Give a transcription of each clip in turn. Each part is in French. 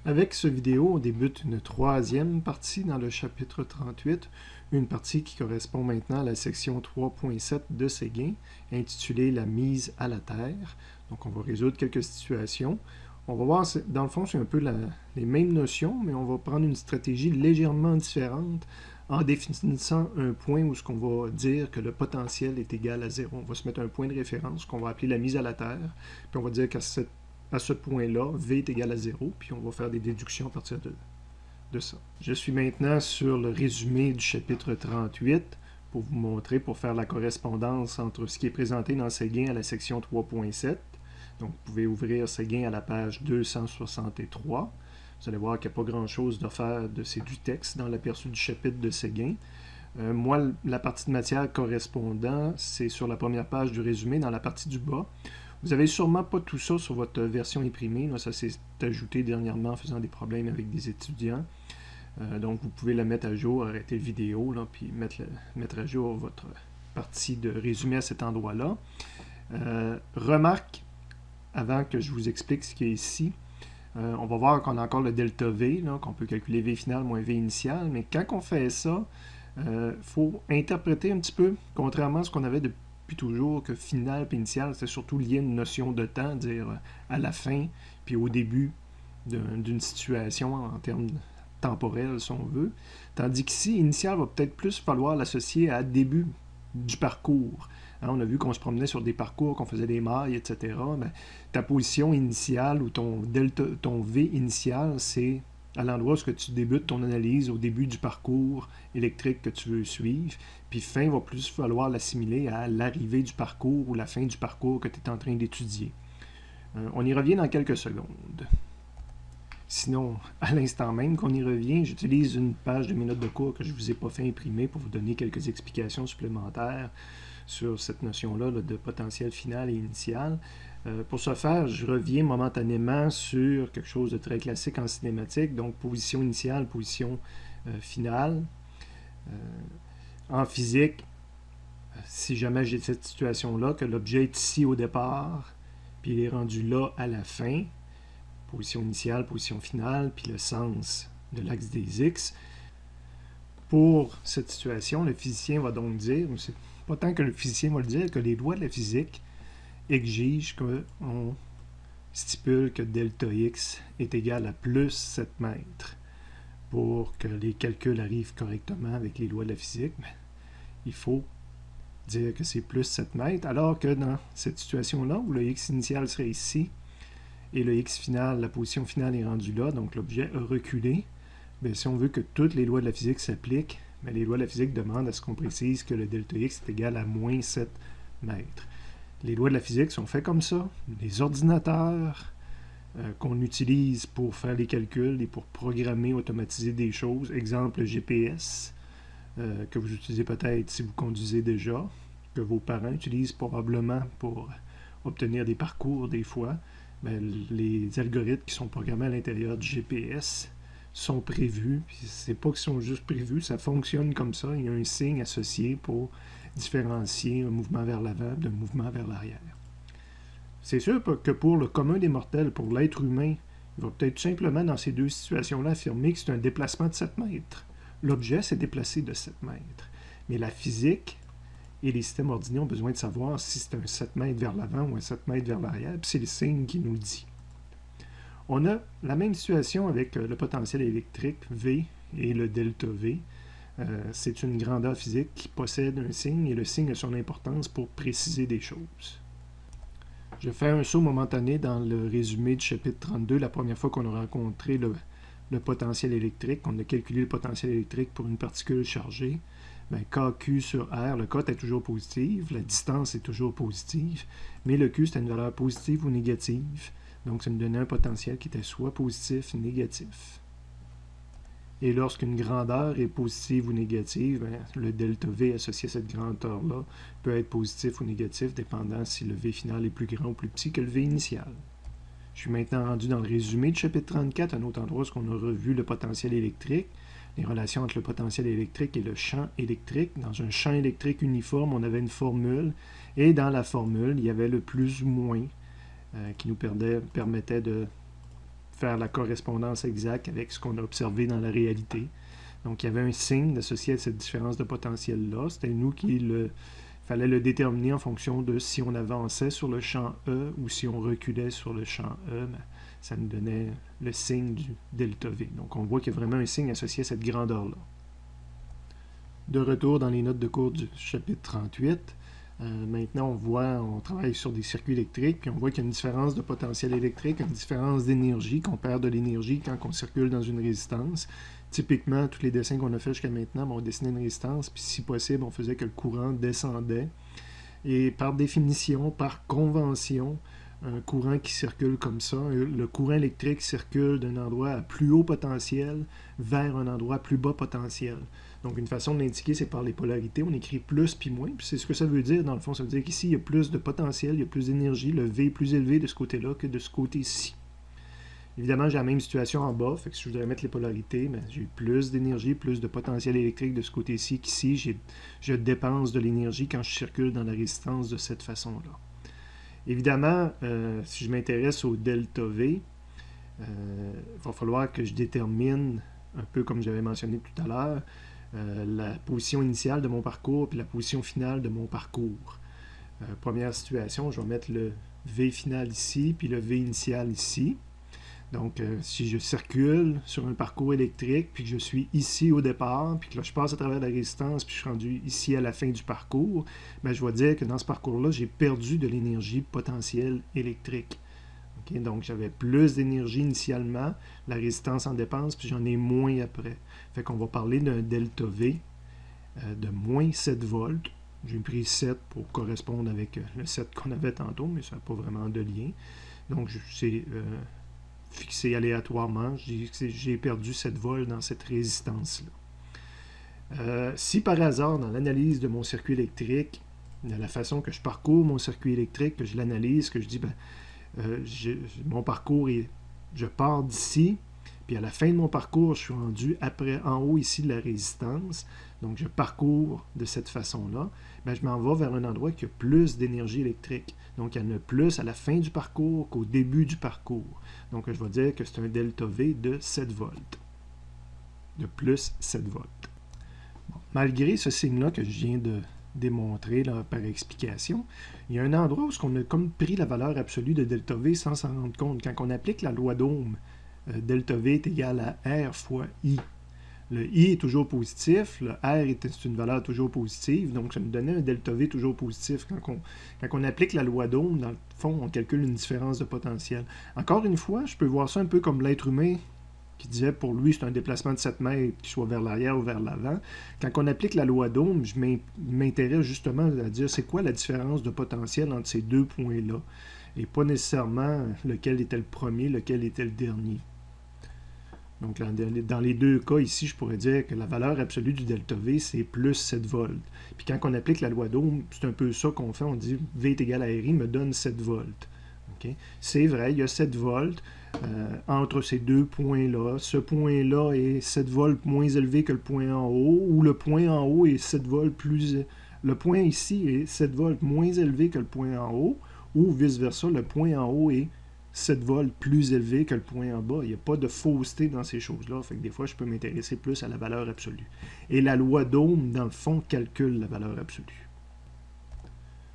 Avec ce vidéo, on débute une troisième partie dans le chapitre 38, une partie qui correspond maintenant à la section 3.7 de Séguin, intitulée « La mise à la terre ». Donc on va résoudre quelques situations. On va voir, dans le fond, c'est un peu les mêmes notions, mais on va prendre une stratégie légèrement différente en définissant un point où ce qu'on va dire que le potentiel est égal à 0. On va se mettre un point de référence qu'on va appeler la mise à la terre, puis on va dire qu'à ce point-là, V est égal à 0, puis on va faire des déductions à partir de ça. Je suis maintenant sur le résumé du chapitre 38 pour vous montrer, pour faire la correspondance entre ce qui est présenté dans Séguin à la section 3.7. Donc, vous pouvez ouvrir Séguin à la page 263. Vous allez voir qu'il n'y a pas grand-chose de faire c'est du texte dans l'aperçu du chapitre de Séguin. Moi, la partie de matière correspondant, c'est sur la première page du résumé, dans la partie du bas. Vous n'avez sûrement pas tout ça sur votre version imprimée. Là, ça s'est ajouté dernièrement en faisant des problèmes avec des étudiants. Donc, vous pouvez la mettre à jour, arrêter la vidéo, là, puis mettre à jour votre partie de résumé à cet endroit-là. Remarque, avant que je vous explique ce qu'il y a ici, on va voir qu'on a encore le delta V, qu'on peut calculer V final moins V initial, mais quand on fait ça, il faut interpréter un petit peu, contrairement à ce qu'on avait depuis toujours, que final et initial, c'est surtout lié à une notion de temps, dire à la fin, puis au début d'une situation en termes temporels, si on veut. Tandis qu'ici, initial va peut-être plus falloir l'associer à début du parcours. Hein, on a vu qu'on se promenait sur des parcours, qu'on faisait des mailles, etc. Ben, ta position initiale ou ton V initial, c'est à l'endroit où tu débutes ton analyse, au début du parcours électrique que tu veux suivre. Puis fin va plus falloir l'assimiler à l'arrivée du parcours ou la fin du parcours que tu es en train d'étudier. On y revient dans quelques secondes. Sinon, à l'instant même qu'on y revient, j'utilise une page de mes notes de cours que je ne vous ai pas fait imprimer pour vous donner quelques explications supplémentaires sur cette notion-là de potentiel final et initial. Pour ce faire, je reviens momentanément sur quelque chose de très classique en cinématique, donc position initiale, position finale. En physique, si jamais j'ai cette situation-là, que l'objet est ici au départ, puis il est rendu là à la fin, position initiale, position finale, puis le sens de l'axe des X. Pour cette situation, le physicien va donc dire, c'est pas tant que le physicien va le dire, que les lois de la physique exigent qu'on stipule que delta X est égal à plus 7 mètres. Pour que les calculs arrivent correctement avec les lois de la physique, il faut dire que c'est plus 7 mètres, alors que dans cette situation-là, où le X initial serait ici, et le X final, la position finale est rendue là, donc l'objet a reculé, bien, si on veut que toutes les lois de la physique s'appliquent, bien, les lois de la physique demandent à ce qu'on précise que le delta X est égal à moins 7 mètres. Les lois de la physique sont faites comme ça. Les ordinateurs qu'on utilise pour faire les calculs et pour programmer, automatiser des choses, exemple le GPS, que vous utilisez peut-être si vous conduisez déjà, que vos parents utilisent probablement pour obtenir des parcours des fois, bien, les algorithmes qui sont programmés à l'intérieur du GPS sont prévus, puis c'est pas qu'ils sont juste prévus, ça fonctionne comme ça, il y a un signe associé pour différencier un mouvement vers l'avant d'un mouvement vers l'arrière. C'est sûr que pour le commun des mortels, pour l'être humain, il va peut-être tout simplement dans ces deux situations-là affirmer que c'est un déplacement de 7 mètres. L'objet s'est déplacé de 7 mètres. Mais la physique et les systèmes ordinaires ont besoin de savoir si c'est un 7 mètres vers l'avant ou un 7 mètres vers l'arrière, puis c'est le signe qui nous le dit. On a la même situation avec le potentiel électrique V et le delta V. C'est une grandeur physique qui possède un signe et le signe a son importance pour préciser des choses. Je fais un saut momentané dans le résumé du chapitre 32, la première fois qu'on a rencontré le potentiel électrique. On a calculé le potentiel électrique pour une particule chargée. Bien, KQ sur R, le K est toujours positif, la distance est toujours positive, mais le Q c'était une valeur positive ou négative. Donc ça nous donnait un potentiel qui était soit positif ou négatif. Et lorsqu'une grandeur est positive ou négative, bien, le delta V associé à cette grandeur-là peut être positif ou négatif, dépendant si le V final est plus grand ou plus petit que le V initial. Je suis maintenant rendu dans le résumé du chapitre 34, un autre endroit où on a revu le potentiel électrique, les relations entre le potentiel électrique et le champ électrique. Dans un champ électrique uniforme, on avait une formule, et dans la formule, il y avait le plus ou moins qui nous permettait de faire la correspondance exacte avec ce qu'on a observé dans la réalité. Donc, il y avait un signe associé à cette différence de potentiel-là. C'était nous qui fallait le déterminer en fonction de si on avançait sur le champ E ou si on reculait sur le champ E. Ben, ça nous donnait le signe du delta V. Donc, on voit qu'il y a vraiment un signe associé à cette grandeur-là. De retour dans les notes de cours du chapitre 38, maintenant on travaille sur des circuits électriques, puis on voit qu'il y a une différence de potentiel électrique, une différence d'énergie, qu'on perd de l'énergie quand on circule dans une résistance. Typiquement, tous les dessins qu'on a fait jusqu'à maintenant, on dessinait une résistance, puis si possible, on faisait que le courant descendait. Et par définition, par convention, un courant qui circule comme ça, le courant électrique circule d'un endroit à plus haut potentiel vers un endroit à plus bas potentiel. Donc, une façon de l'indiquer, c'est par les polarités. On écrit plus puis moins. Puis c'est ce que ça veut dire, dans le fond. Ça veut dire qu'ici, il y a plus de potentiel, il y a plus d'énergie. Le V est plus élevé de ce côté-là que de ce côté-ci. Évidemment, j'ai la même situation en bas. Fait que si je voudrais mettre les polarités, j'ai plus d'énergie, plus de potentiel électrique de ce côté-ci qu'ici. Je dépense de l'énergie quand je circule dans la résistance de cette façon-là. Évidemment, si je m'intéresse au delta V, il va falloir que je détermine, un peu comme j'avais mentionné tout à l'heure, la position initiale de mon parcours puis la position finale de mon parcours. Première situation, je vais mettre le V final ici puis le V initial ici. Donc, si je circule sur un parcours électrique puis que je suis ici au départ puis que là, je passe à travers la résistance puis je suis rendu ici à la fin du parcours, bien, je vais dire que dans ce parcours-là, j'ai perdu de l'énergie potentielle électrique. Okay? Donc, j'avais plus d'énergie initialement, la résistance en dépense, puis j'en ai moins après. Fait qu'on va parler d'un delta V de moins 7 volts. J'ai pris 7 pour correspondre avec le 7 qu'on avait tantôt, mais ça n'a pas vraiment de lien. Donc, c'est fixé aléatoirement. J'ai perdu 7 volts dans cette résistance-là. Si par hasard, dans l'analyse de mon circuit électrique, de la façon que je parcours mon circuit électrique, que je l'analyse, que je dis, mon parcours est, je pars d'ici, puis à la fin de mon parcours, je suis rendu en haut ici de la résistance, donc je parcours de cette façon-là, je m'en vais vers un endroit qui a plus d'énergie électrique. Donc il y en a plus à la fin du parcours qu'au début du parcours. Donc je vais dire que c'est un delta V de 7 volts. De plus 7 volts. Bon, malgré ce signe-là que je viens de démontrer là, par explication, il y a un endroit où on a comme pris la valeur absolue de delta V sans s'en rendre compte. Quand on applique la loi d'Ohm, delta V est égal à R fois I. Le I est toujours positif, le R est une valeur toujours positive, donc ça nous donnait un delta V toujours positif. Quand on applique la loi d'Ohm, dans le fond, on calcule une différence de potentiel. Encore une fois, je peux voir ça un peu comme l'être humain qui disait pour lui c'est un déplacement de 7 mètres, qu'il soit vers l'arrière ou vers l'avant. Quand on applique la loi d'Ohm, je m'intéresse justement à dire c'est quoi la différence de potentiel entre ces deux points-là, et pas nécessairement lequel était le premier, lequel était le dernier. Donc, dans les deux cas, ici, je pourrais dire que la valeur absolue du delta V, c'est plus 7 volts. Puis quand on applique la loi d'Ohm, c'est un peu ça qu'on fait. On dit V est égal à RI me donne 7 volts. Okay? C'est vrai, il y a 7 volts entre ces deux points-là. Ce point-là est 7 volts moins élevé que le point en haut, ou le point en haut est 7 volts plus... Le point ici est 7 volts moins élevé que le point en haut, ou vice-versa, le point en haut est 7 volts plus élevé que le point en bas. Il n'y a pas de fausseté dans ces choses-là. Fait que des fois, je peux m'intéresser plus à la valeur absolue. Et la loi d'Ohm, dans le fond, calcule la valeur absolue.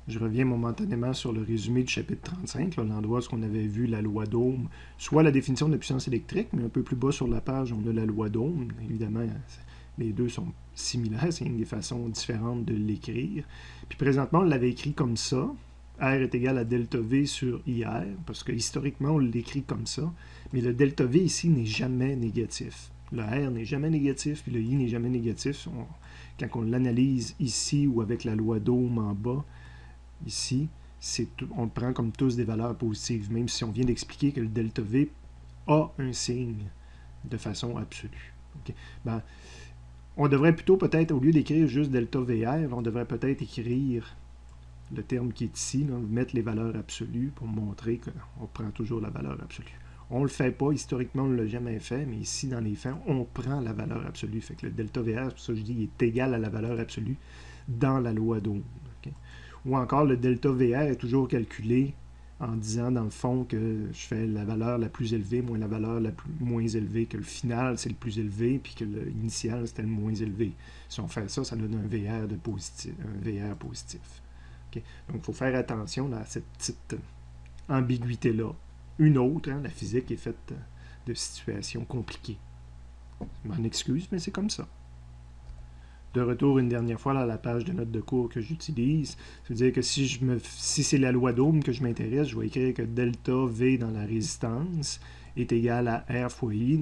Je reviens momentanément sur le résumé du chapitre 35, l'endroit où on avait vu la loi d'Ohm, soit la définition de la puissance électrique, mais un peu plus bas sur la page, on a la loi d'Ohm. Évidemment, les deux sont similaires, c'est une des façons différentes de l'écrire. Puis présentement, on l'avait écrit comme ça. R est égal à delta V sur IR, parce que historiquement, on l'écrit comme ça, mais le delta V ici n'est jamais négatif. Le R n'est jamais négatif, puis le I n'est jamais négatif. Quand on l'analyse ici ou avec la loi d'Ohm en bas, ici, on le prend comme tous des valeurs positives, même si on vient d'expliquer que le delta V a un signe de façon absolue. Okay? On devrait plutôt peut-être, au lieu d'écrire juste delta VR, on devrait peut-être écrire le terme qui est ici, là, mettre les valeurs absolues pour montrer qu'on prend toujours la valeur absolue. On ne le fait pas, historiquement, on ne l'a jamais fait, mais ici, dans les faits, on prend la valeur absolue. Fait que le delta VR, c'est pour ça que je dis, il est égal à la valeur absolue dans la loi d'Ohm. Okay? Ou encore, le delta VR est toujours calculé en disant dans le fond que je fais la valeur la plus élevée moins la valeur moins élevée, que le final c'est le plus élevé, puis que l'initial c'était le moins élevé. Si on fait ça, ça donne un VR positif. Okay? Donc il faut faire attention à cette petite ambiguïté-là. Une autre, la physique est faite de situations compliquées. Je m'en excuse, mais c'est comme ça. De retour une dernière fois à la page de notes de cours que j'utilise, c'est-à-dire que si c'est la loi d'Ohm que je m'intéresse, je vais écrire que delta V dans la résistance est égal à R fois I.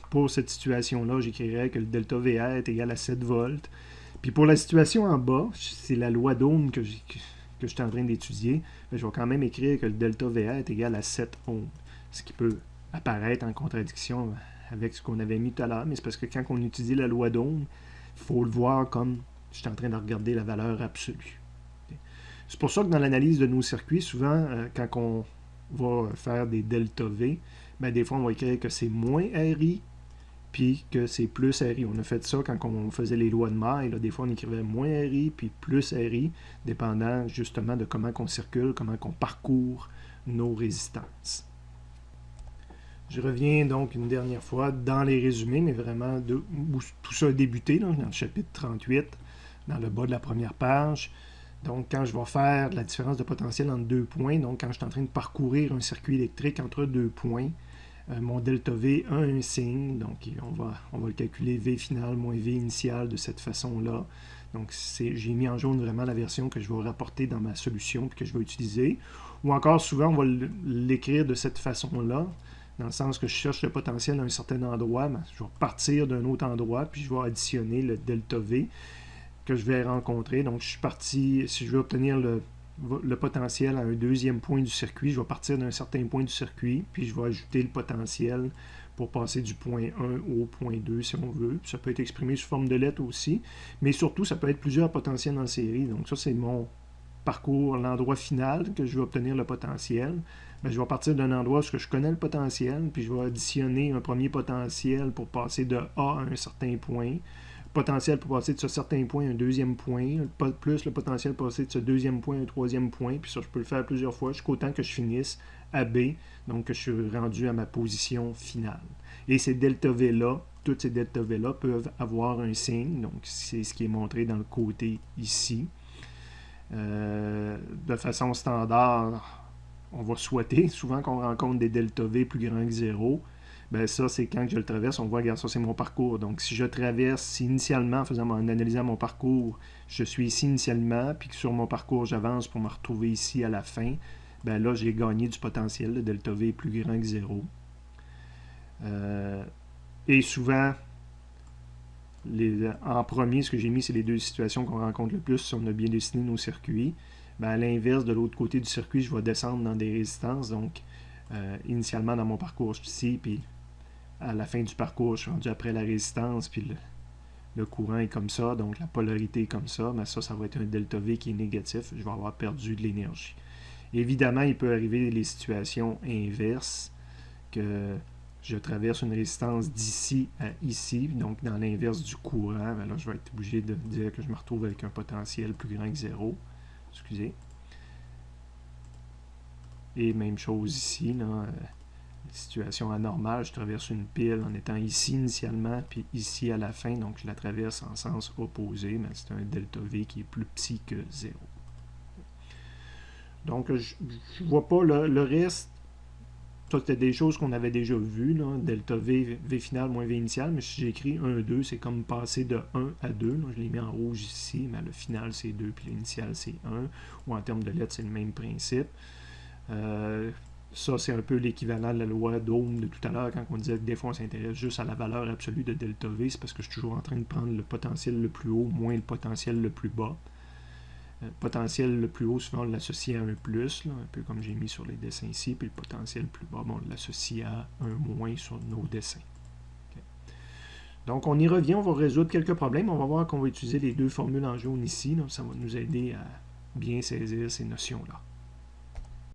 Pour cette situation-là, j'écrirais que le delta VR est égal à 7 volts. Puis pour la situation en bas, c'est la loi d'Ohm que je suis en train d'étudier, je vais quand même écrire que le delta VR est égal à 7 ohms, ce qui peut apparaître en contradiction avec ce qu'on avait mis tout à l'heure, mais c'est parce que quand on étudie la loi d'Ohm, il faut le voir comme je suis en train de regarder la valeur absolue. C'est pour ça que dans l'analyse de nos circuits, souvent, quand on va faire des delta V, des fois, on va écrire que c'est moins RI, puis que c'est plus RI. On a fait ça quand on faisait les lois de Maille. Des fois, on écrivait moins RI, puis plus RI, dépendant justement de comment on circule, comment on parcourt nos résistances. Je reviens donc une dernière fois dans les résumés, mais vraiment où tout ça a débuté, dans le chapitre 38, dans le bas de la première page. Donc, quand je vais faire la différence de potentiel entre deux points, donc quand je suis en train de parcourir un circuit électrique entre deux points, mon delta V a un signe, donc on va le calculer V final moins V initial de cette façon-là. Donc, j'ai mis en jaune vraiment la version que je vais rapporter dans ma solution et que je vais utiliser. Ou encore, souvent, on va l'écrire de cette façon-là, dans le sens que je cherche le potentiel à un certain endroit, je vais partir d'un autre endroit, puis je vais additionner le delta V que je vais rencontrer. Donc, je suis parti, si je veux obtenir le potentiel à un deuxième point du circuit, je vais partir d'un certain point du circuit, puis je vais ajouter le potentiel pour passer du point 1 au point 2, si on veut. Ça peut être exprimé sous forme de lettres aussi, mais surtout, ça peut être plusieurs potentiels en série. Donc, ça, c'est mon parcours, l'endroit final que je vais obtenir le potentiel. Je vais partir d'un endroit où je connais le potentiel, puis je vais additionner un premier potentiel pour passer de A à un certain point. Potentiel pour passer de ce certain point à un deuxième point, plus le potentiel pour passer de ce deuxième point à un troisième point, puis ça, je peux le faire plusieurs fois jusqu'au temps que je finisse à B, donc que je suis rendu à ma position finale. Et ces delta V-là, toutes ces delta V-là peuvent avoir un signe, donc c'est ce qui est montré dans le côté ici. De façon standard, on va souhaiter souvent qu'on rencontre des delta V plus grands que 0. Ça, c'est quand je le traverse, on voit, regarde, ça, c'est mon parcours. Donc, si je traverse initialement, en analysant mon parcours, je suis ici initialement, puis que sur mon parcours, j'avance pour me retrouver ici à la fin, là, j'ai gagné du potentiel. Le delta V est plus grand que 0. Et souvent, en premier, ce que j'ai mis, c'est les deux situations qu'on rencontre le plus si on a bien dessiné nos circuits. À l'inverse, de l'autre côté du circuit, je vais descendre dans des résistances. Donc, initialement, dans mon parcours, je suis ici, puis à la fin du parcours, je suis rendu après la résistance, puis le courant est comme ça, donc la polarité est comme ça. Ça va être un delta V qui est négatif. Je vais avoir perdu de l'énergie. Évidemment, il peut arriver les situations inverses, que je traverse une résistance d'ici à ici, donc dans l'inverse du courant, là, je vais être obligé de dire que je me retrouve avec un potentiel plus grand que 0. Excusez. Et même chose ici, là, situation anormale, je traverse une pile en étant ici initialement, puis ici à la fin, donc je la traverse en sens opposé, mais c'est un delta V qui est plus petit que 0. Donc, je ne vois pas le reste. Ça, c'était des choses qu'on avait déjà vues, là, delta V, V final moins V initial, mais si j'écris 1, 2, c'est comme passer de 1 à 2. Là, je l'ai mis en rouge ici, mais le final, c'est 2, puis l'initial, c'est 1. Ou en termes de lettres, c'est le même principe. Ça, c'est un peu l'équivalent de la loi d'Ohm de tout à l'heure, quand on disait que des fois, on s'intéresse juste à la valeur absolue de delta V. C'est parce que je suis toujours en train de prendre le potentiel le plus haut moins le potentiel le plus bas. Potentiel le plus haut, souvent, on l'associe à un plus, là, un peu comme j'ai mis sur les dessins ici, puis le potentiel le plus bas, on l'associe à un moins sur nos dessins. Okay. Donc, on y revient, on va résoudre quelques problèmes. On va voir qu'on va utiliser les deux formules en jaune ici. Là, ça va nous aider à bien saisir ces notions-là.